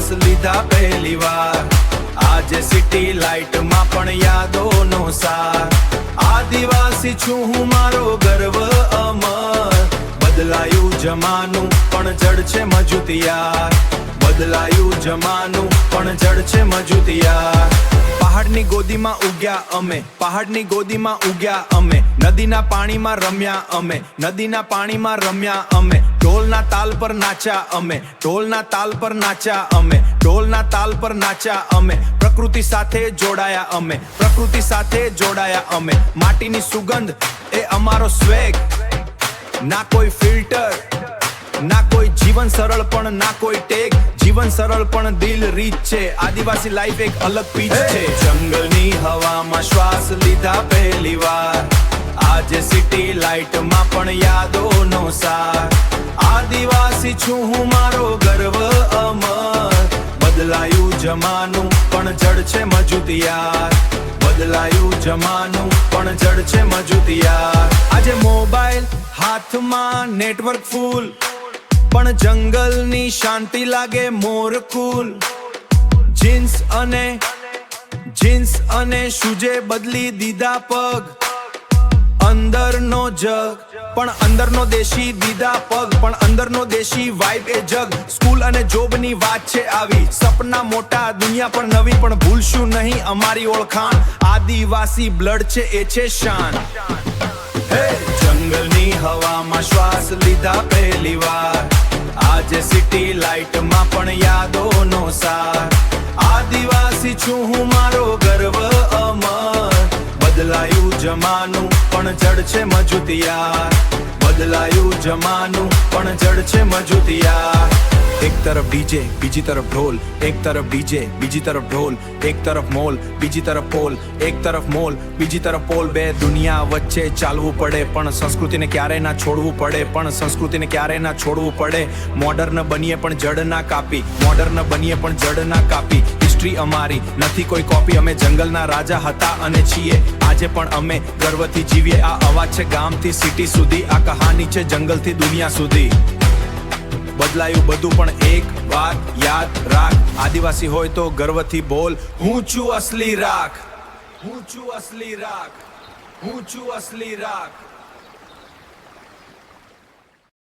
શ્વાસ લીધા પહેલી વાર, આજે સિટી લાઇટમાં પણ યાદોનો સાર. આદિવાસી છું હું, મારો ગર્વ અમર. બદલાયું જમાનું પણ જડ છે મજૂતિયાર. બદલાયું જમાનું પણ જડ છે મજૂતિયાર. પહાડની ગોદીમાં ઉગ્યા અમે, પહાડની ગોદીમાં ઉગ્યા અમે. નદીના પાણીમાં રમ્યા અમે, નદીના પાણીમાં રમ્યા અમે. ઢોલના તાલ પર નાચ્યા અમે, ઢોલના તાલ પર નાચ્યા અમે. ઢોલના તાલ પર નાચ્યા અમે. પ્રકૃતિ સાથે જોડાયા અમે, પ્રકૃતિ સાથે જોડાયા અમે. માટીની સુગંધ એ અમારો સ્વેગ, ના કોઈ ફિલ્ટર, ના કોઈ જીવન સરળ પણ ના કોઈ ટેગ. જીવન સરળ પણ દિલ રીત છે. આદિવાસી લાઈફ એક અલગ પીચ છે. જંગલની હવામાં શ્વાસ લીધા પહેલી વાર, આજે સિટી લાઇટમાં પણ યાદોનો સાર. આદિવાસી છું હું, મારો ગર્વ અમર. બદલાયું જમાનું પણ જડ છે મજૂતિયાર. બદલાયું જમાનું પણ જડ છે મજૂતિયાર. આજે મોબાઈલ હાથમાં, નેટવર્ક ફૂલ, પણ જંગલની શાંતિ લાગે મોર કુલ. જીન્સ અને શૂઝે બદલી દીધા પગ. અંદરનો જગ પણ અંદરનો દેશી દીધા પગ. પણ અંદરનો દેશી વાઇબ એ જગ. સ્કૂલ અને જોબની વાત છે આવી, સપના મોટા દુનિયા પણ નવી. પણ ભૂલશું નહીં અમારી ઓળખાણ, આદિવાસી બ્લડ છે એ છે શાન. જંગલની હવામાં શ્વાસ લીધા પહેલી વાર, આજે સિટી લાઇટમાં પણ યાદોનો સાર. આદિવાસી છું હું, મારો ગર્વ અમર. બદલાયું જમાનું પણ જડ છે મજૂતિયાર. બદલાયું જમાનું પણ જડ છે મજૂતિયાર. એક તરફ ડીજે બીજી તરફ ઢોલ, એક તરફ ડીજે બીજી તરફ ઢોલ. એક તરફ મોલ બીજી તરફ પોલ, એક તરફ મોલ બીજી તરફ પોલ. બે દુનિયા વચ્ચે ચાલવું પડે, પણ સંસ્કૃતિને ક્યારે ના છોડવું પડે. પણ સંસ્કૃતિને ક્યારે ના છોડવું પડે. મોડર્ન બનીએ પણ જડ ના કાપી, મોડર્ન બનીએ પણ જડ ના કાપી. હિસ્ટ્રી અમારી નથી કોઈ કોપી, અમે જંગલના રાજા હતા અને છીએ આજે પણ અમે ગર્વથી જીવીએ. આ અવાજ છે ગામથી સિટી સુધી, આ કહાની છે જંગલથી દુનિયા સુધી. બદલાયું બધું પણ એક વાત યાદ રાખ, આદિવાસી હોય તો ગર્વથી બોલ, હું છું અસલી રાખ. હું છું અસલી રાખ. હું છું અસલી રાખ.